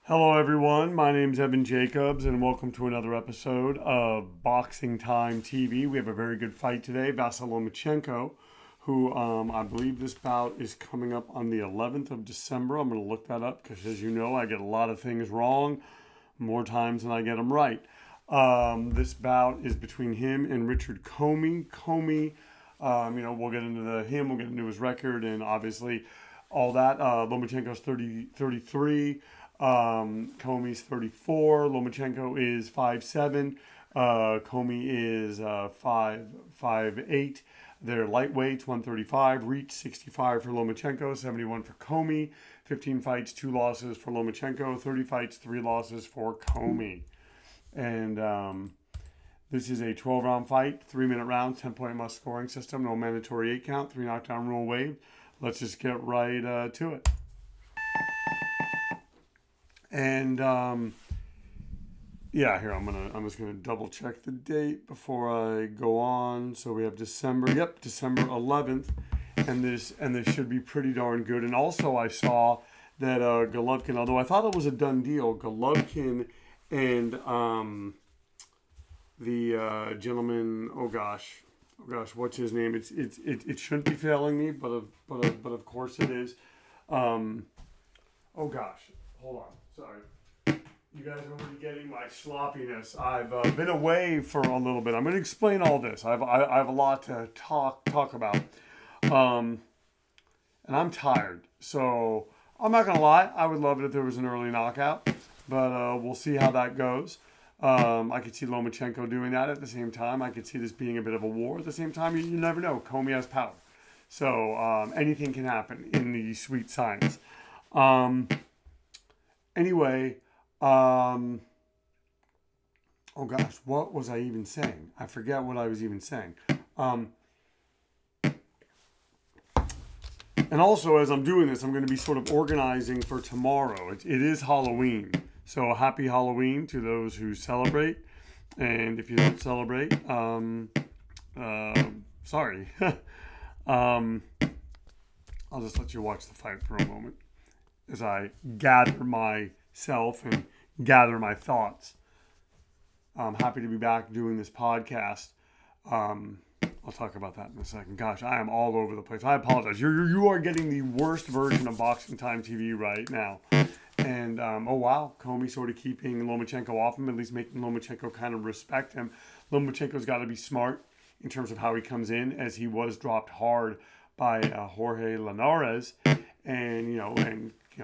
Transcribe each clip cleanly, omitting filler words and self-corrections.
Hello, everyone. My name's Evan Jacobs, and welcome to another episode of Boxing Time TV. We have a very good fight today. Vasyl Lomachenko, who I believe this bout is coming up on the 11th of December. I'm going to look that up because, as you know, I get a lot of things wrong more times than I get them right. This bout is between him and Richard Commey. Commey, we'll get into him, we'll get into his record, and obviously all that. Lomachenko's 33. Commey's 34. Lomachenko is 5'7". Commey is 5'8". They're lightweights, 135. Reach 65 for Lomachenko, 71 for Commey. 15 fights, 2 losses for Lomachenko. 30 fights, 3 losses for Commey. And this is a 12-round fight, 3-minute rounds, 10-point must scoring system, no mandatory 8 count, 3 knockdown rule waived. Let's just get right to it. And here I'm just gonna double check the date before I go on. So we have December 11th, and this should be pretty darn good. And also I saw that Golovkin, although I thought it was a done deal, Golovkin and the gentleman, oh gosh, what's his name? It shouldn't be failing me, but of course it is. Oh gosh, hold on. Sorry. You guys are already getting my sloppiness. I've been away for a little bit. I'm going to explain all this. I have a lot to talk about. And I'm tired. So I'm not going to lie. I would love it if there was an early knockout. But we'll see how that goes. I could see Lomachenko doing that at the same time. I could see this being a bit of a war. At the same time, you never know. Commey has power. So anything can happen in the sweet science. Anyway, oh gosh, what was I even saying? I forget what I was even saying. And also, as I'm doing this, I'm going to be sort of organizing for tomorrow. It is Halloween. So happy Halloween to those who celebrate. And if you don't celebrate, sorry. I'll just let you watch the fight for a moment as I gather myself and gather my thoughts. I'm happy to be back doing this podcast. I'll talk about that in a second. Gosh, I am all over the place. I apologize. You are getting the worst version of Boxing Time TV right now. And, oh wow, Commey sort of keeping Lomachenko off him, at least making Lomachenko kind of respect him. Lomachenko's got to be smart in terms of how he comes in, as he was dropped hard by Jorge Linares. And,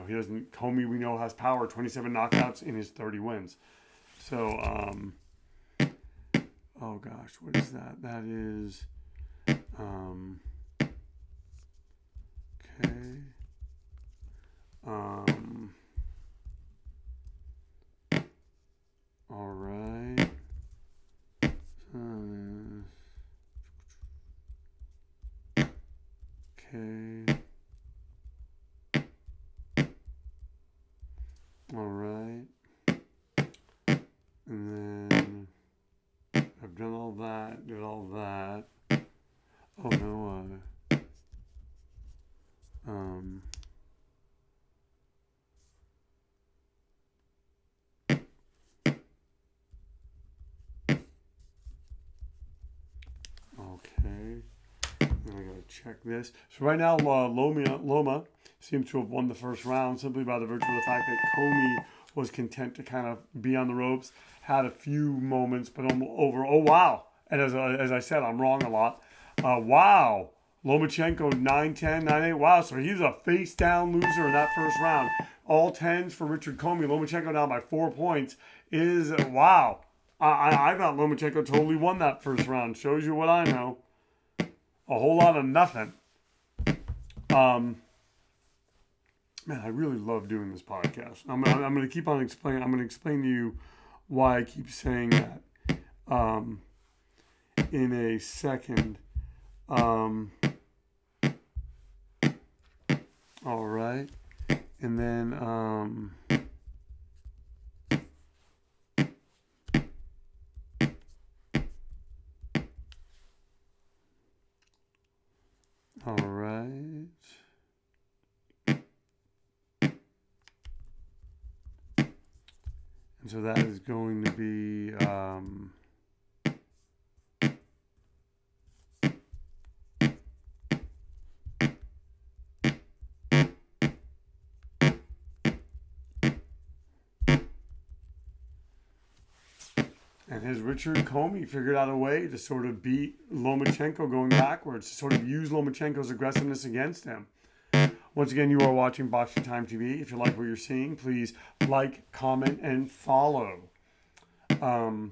he doesn't, Commey, we know, has power, 27 knockouts in his 30 wins. So, oh gosh, what is that? That is, okay. All right. Okay. All right. And then I've done all that, did all that. Oh no, okay. Then I gotta check this. So right now, Loma seems to have won the first round simply by the virtue of the fact that Commey was content to kind of be on the ropes, had a few moments, but over. Oh wow! And as I said, I'm wrong a lot. Wow, Lomachenko 9-10, 9-8. Wow, so he's a face down loser in that first round. All 10s for Richard Commey. Lomachenko down by 4 points is wow. I thought Lomachenko totally won that first round. Shows you what I know. A whole lot of nothing. Man, I really love doing this podcast. I'm going to keep on explaining. I'm going to explain to you why I keep saying that in a second. All right. And then all right. And so that is going to be and his Richard Commey figured out a way to sort of beat Lomachenko going backwards, to sort of use Lomachenko's aggressiveness against him. Once again, you are watching Boxing Time TV. If you like what you're seeing, please like, comment, and follow. Lomachenko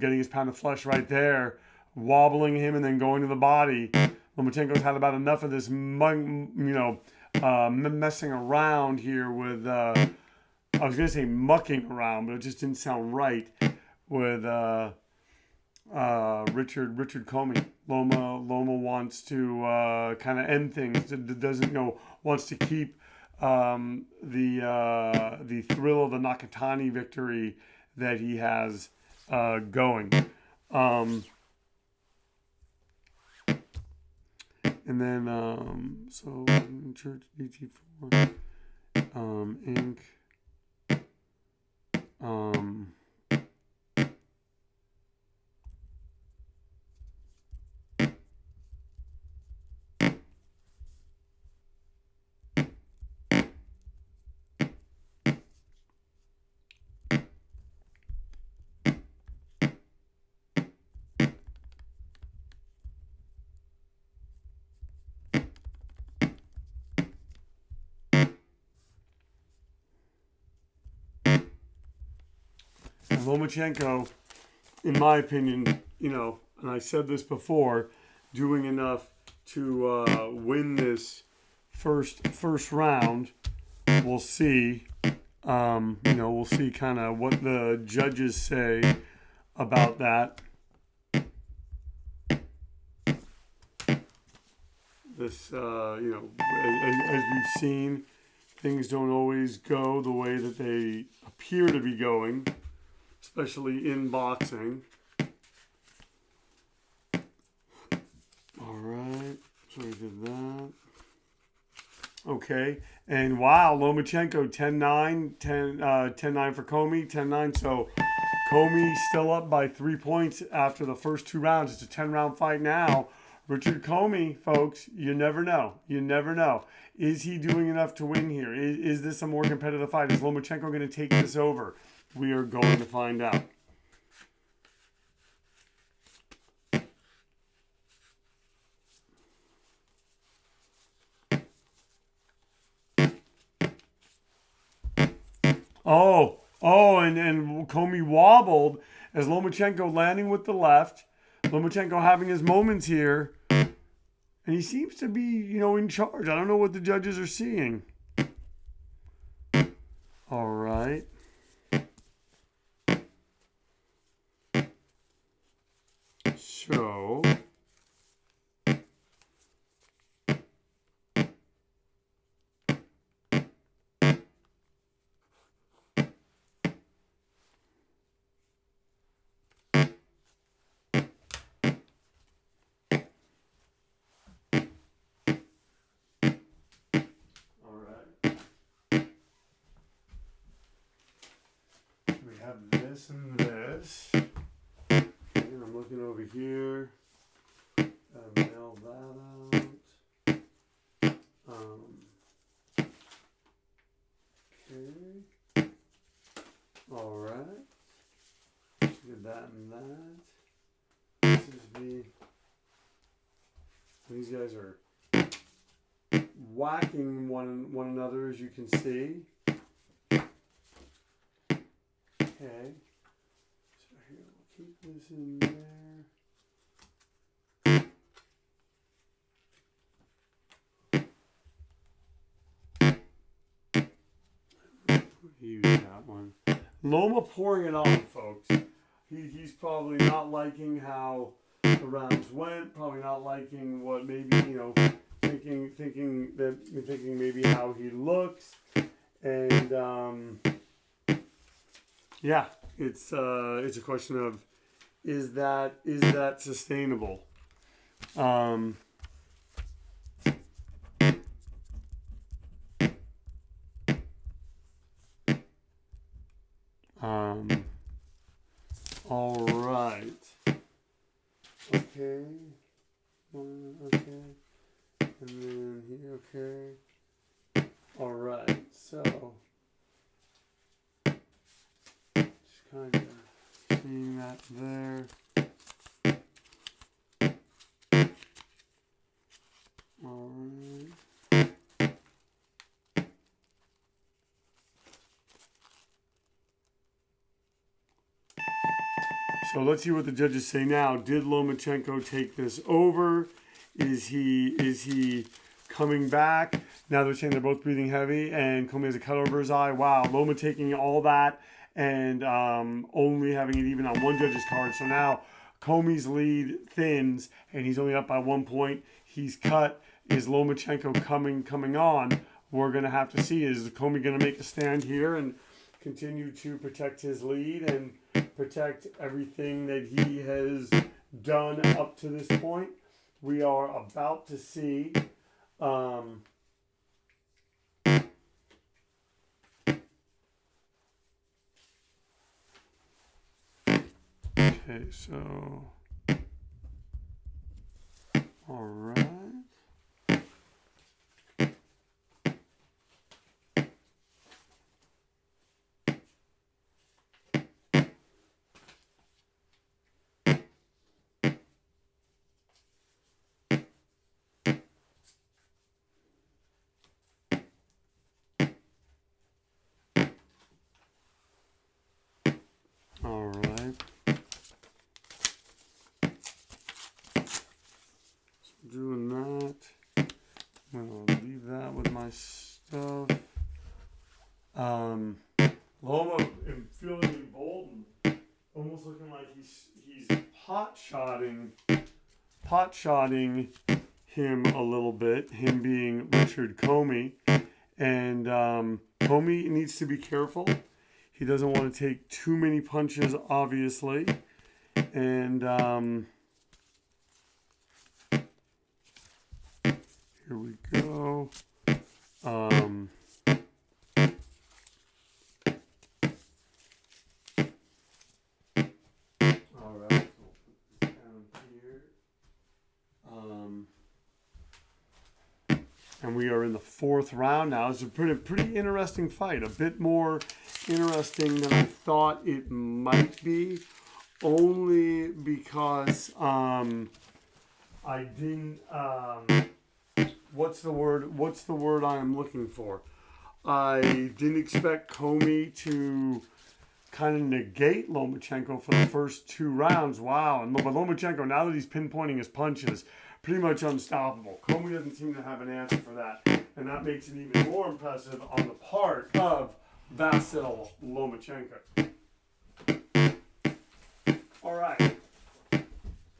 getting his pound of flesh right there, wobbling him and then going to the body. Lomachenko's had about enough of this, messing around here with... I was going to say mucking around, but it just didn't sound right with Richard Commey. Loma wants to kind of end things. Wants to keep the thrill of the Nakatani victory that he has going. And then so Church DT4 Inc. Lomachenko, in my opinion, and I said this before, doing enough to win this first round. We'll see. We'll see kind of what the judges say about that. This, as we've seen, things don't always go the way that they appear to be going, especially in boxing. All right, so we did that. Okay, and wow, Lomachenko 10-9, 10-9 for Commey, 10-9. So Commey still up by 3 points after the first 2 rounds. It's a 10-round fight now. Richard Commey, folks, you never know. You never know. Is he doing enough to win here? Is this a more competitive fight? Is Lomachenko going to take this over? We are going to find out. And Commey wobbled as Lomachenko landing with the left. Lomachenko having his moments here. And he seems to be, in charge. I don't know what the judges are seeing. All right. So... this and this. And I'm looking over here. Mail that out. Okay. Alright. Did that and that. This is these guys are whacking one another, as you can see. Okay, so here we'll keep this in there. Use that one. Loma pouring it on, folks. He's probably not liking how the rounds went. Probably not liking what maybe thinking maybe how he looks, and yeah, it's a question of is that sustainable? there. All right. So let's see what the judges say now. Did Lomachenko take this over? Is he coming back? Now they're saying they're both breathing heavy, and Commey has a cut over his eye. Wow, Loma taking all that and only having it even on one judge's card. So now Commey's lead thins, and he's only up by 1 point. He's cut. Is Lomachenko coming on? We're going to have to see. Is Commey going to make a stand here and continue to protect his lead and protect everything that he has done up to this point? We are about to see. Okay, so all right. All right. So doing that. I'm gonna leave that with my stuff. Loma, I'm feeling emboldened, almost looking like he's pot shotting him a little bit. Him being Richard Commey, and Commey needs to be careful. He doesn't want to take too many punches, obviously. And here we go. All right, so we'll put this down here. And we are in the fourth round now. It's a pretty interesting fight. A bit more interesting than I thought it might be, only because I didn't. What's the word I am looking for? I didn't expect Commey to kind of negate Lomachenko for the first 2 rounds. Wow. But Lomachenko, now that he's pinpointing his punches, pretty much unstoppable. Commey doesn't seem to have an answer for that. And that makes it even more impressive on the part of Vasyl Lomachenko. All right.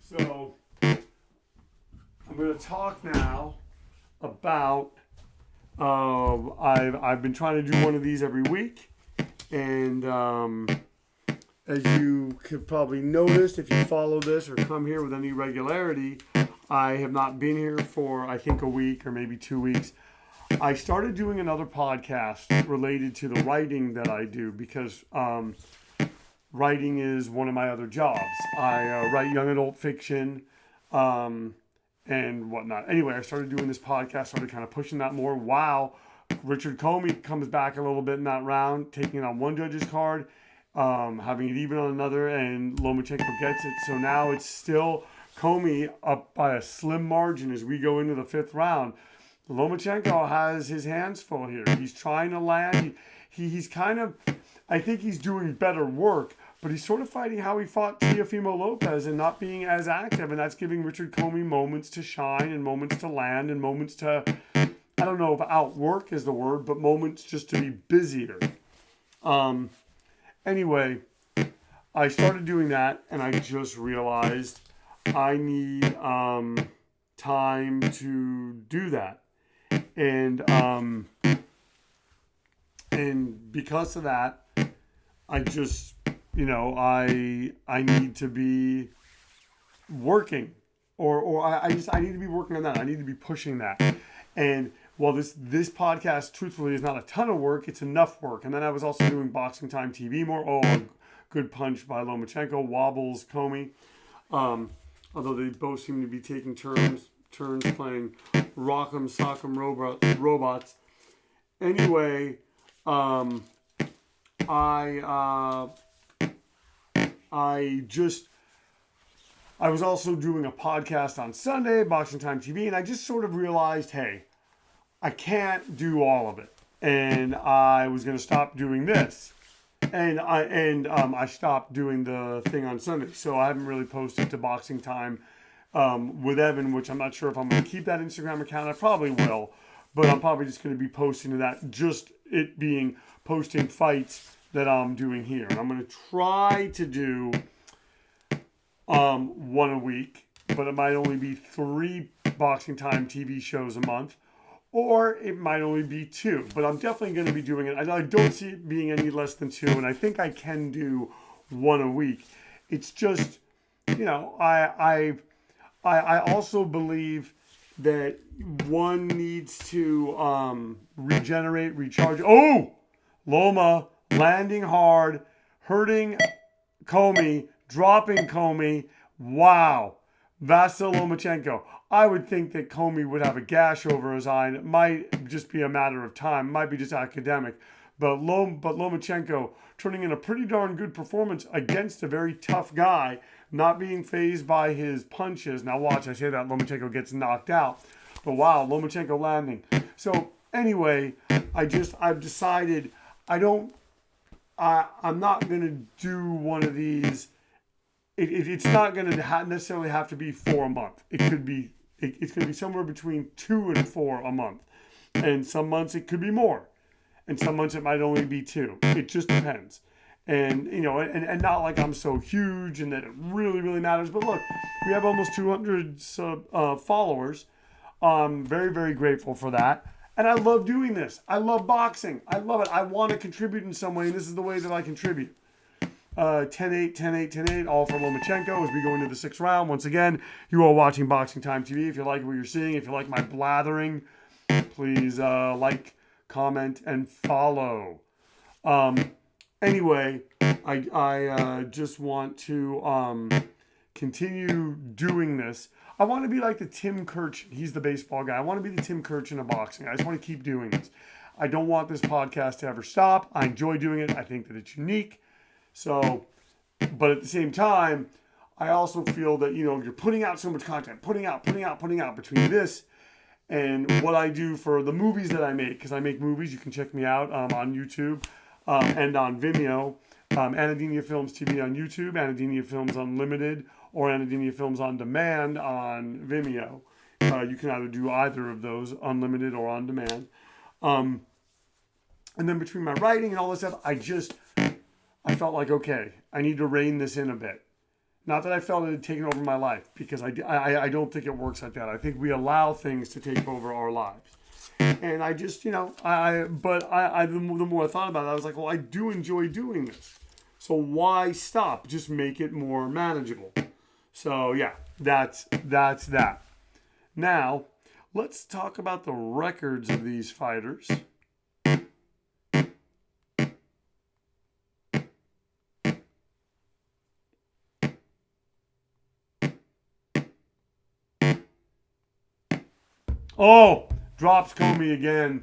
So I'm going to talk now about I've been trying to do one of these every week, and as you could probably notice if you follow this or come here with any regularity, I have not been here for I think a week or maybe 2 weeks. I started doing another podcast related to the writing that I do because writing is one of my other jobs. I write young adult fiction and whatnot. Anyway, I started doing this podcast, started kind of pushing that more. Wow. Richard Commey comes back a little bit in that round, taking it on one judge's card, having it even on another, and Lomachenko gets it. So now it's still Commey up by a slim margin as we go into the 5th round. Lomachenko has his hands full here. He's trying to land. He's kind of, I think he's doing better work, but he's sort of fighting how he fought Teofimo Lopez and not being as active, and that's giving Richard Commey moments to shine and moments to land and moments to, I don't know if outwork is the word, but moments just to be busier. Anyway, I started doing that, and I just realized I need time to do that. And because of that, I just, I need to be working, or I need to be working on that. I need to be pushing that. And while this podcast, truthfully, is not a ton of work, it's enough work. And then I was also doing Boxing Time TV more. Oh, a good punch by Lomachenko, wobbles Commey. Although they both seem to be taking turns playing Rock'em Sock'em Robots. Anyway, was also doing a podcast on Sunday, Boxing Time TV, and I just sort of realized, hey, I can't do all of it, and I was going to stop doing this, and I stopped doing the thing on Sunday, so I haven't really posted to Boxing Time with Evan, which I'm not sure if I'm going to keep that Instagram account. I probably will, but I'm probably just going to be posting to that, just it being posting fights that I'm doing here, and I'm going to try to do one a week, but it might only be 3 Boxing Time TV shows a month, or it might only be 2, but I'm definitely going to be doing it. I don't see it being any less than 2, and I think I can do 1 a week. It's just, I also believe that one needs to regenerate, recharge. Oh, Loma landing hard, hurting Commey, dropping Commey. Wow. Vasyl Lomachenko. I would think that Commey would have a gash over his eye, and it might just be a matter of time. It might be just academic. But Lomachenko turning in a pretty darn good performance against a very tough guy, not being fazed by his punches. Now watch, I say that, Lomachenko gets knocked out. But wow, Lomachenko landing. So anyway, I've decided I'm not going to do one of these. It's not going to necessarily have to be 4 a month. It's going to be somewhere between 2 and 4 a month. And some months it could be more. And some months it might only be 2. It just depends. And, and not like I'm so huge and that it really, really matters. But look, we have almost 200 followers. I'm very, very grateful for that. And I love doing this. I love boxing. I love it. I want to contribute in some way. And this is the way that I contribute. 10-8, 10-8, 10-8, all for Lomachenko as we go into the 6th round. Once again, you are watching Boxing Time TV. If you like what you're seeing, if you like my blathering, please like, comment, and follow. Anyway, I just want to continue doing this. I want to be like the Tim Kirchin. He's the baseball guy. I want to be the Tim Kirchin of boxing. I just want to keep doing this. I don't want this podcast to ever stop. I enjoy doing it. I think that it's unique. So, but at the same time, I also feel that, you're putting out so much content, putting out between this and what I do for the movies that I make, because I make movies. You can check me out on YouTube and on Vimeo. Anadenia Films TV on YouTube, Anadenia Films Unlimited, or Anadenia Films On Demand on Vimeo. You can either do either of those, unlimited or on demand. And then between my writing and all this stuff, I felt like, okay, I need to rein this in a bit. Not that I felt it had taken over my life, because I don't think it works like that. I think we allow things to take over our lives. And I just, the more I thought about it, I was like, well, I do enjoy doing this. So why stop? Just make it more manageable. So yeah, that's that. Now, let's talk about the records of these fighters. Oh, drops Commey again.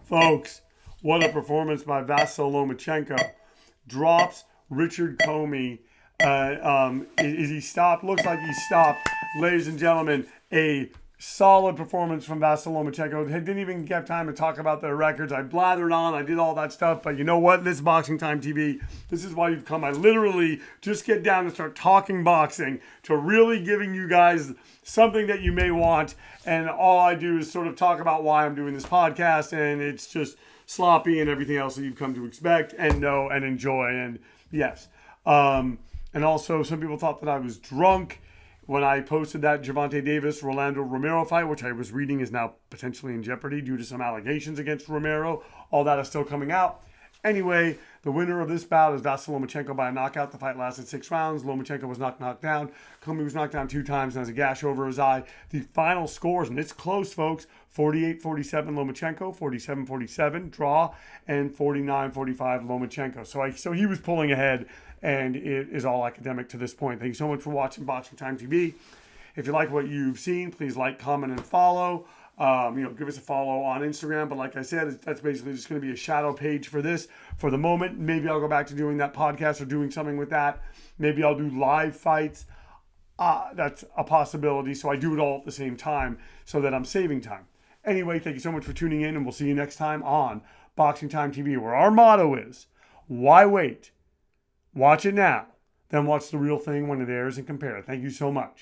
Folks, what a performance by Vasyl Lomachenko. Drops Richard Commey. Is he stopped? Looks like he stopped. Ladies and gentlemen, a solid performance from Vasyl Lomachenko. Didn't even get time to talk about the records. I blathered on. I did all that stuff. But you know what? This is Boxing Time TV. This is why you've come. I literally just get down and start talking boxing to really giving you guys something that you may want. And all I do is sort of talk about why I'm doing this podcast. And it's just sloppy and everything else that you've come to expect and know and enjoy. And yes. And also, some people thought that I was drunk when I posted that Gervonta Davis-Rolando Romero fight, which I was reading is now potentially in jeopardy due to some allegations against Romero. All that is still coming out. Anyway, the winner of this bout is Vasyl Lomachenko by a knockout. The fight lasted 6 rounds. Lomachenko was not knocked down. Commey was knocked down 2 times and has a gash over his eye. The final scores, and it's close, folks, 48-47 Lomachenko, 47-47 draw, and 49-45 Lomachenko. So he was pulling ahead, and it is all academic to this point. Thank you so much for watching Boxing Time TV. If you like what you've seen, please like, comment, and follow. Give us a follow on Instagram. But like I said, that's basically just going to be a shadow page for this for the moment. Maybe I'll go back to doing that podcast or doing something with that. Maybe I'll do live fights. That's a possibility. So I do it all at the same time so that I'm saving time. Anyway, thank you so much for tuning in, and we'll see you next time on Boxing Time TV, where our motto is, why wait? Watch it now, then watch the real thing when it airs and compare. Thank you so much.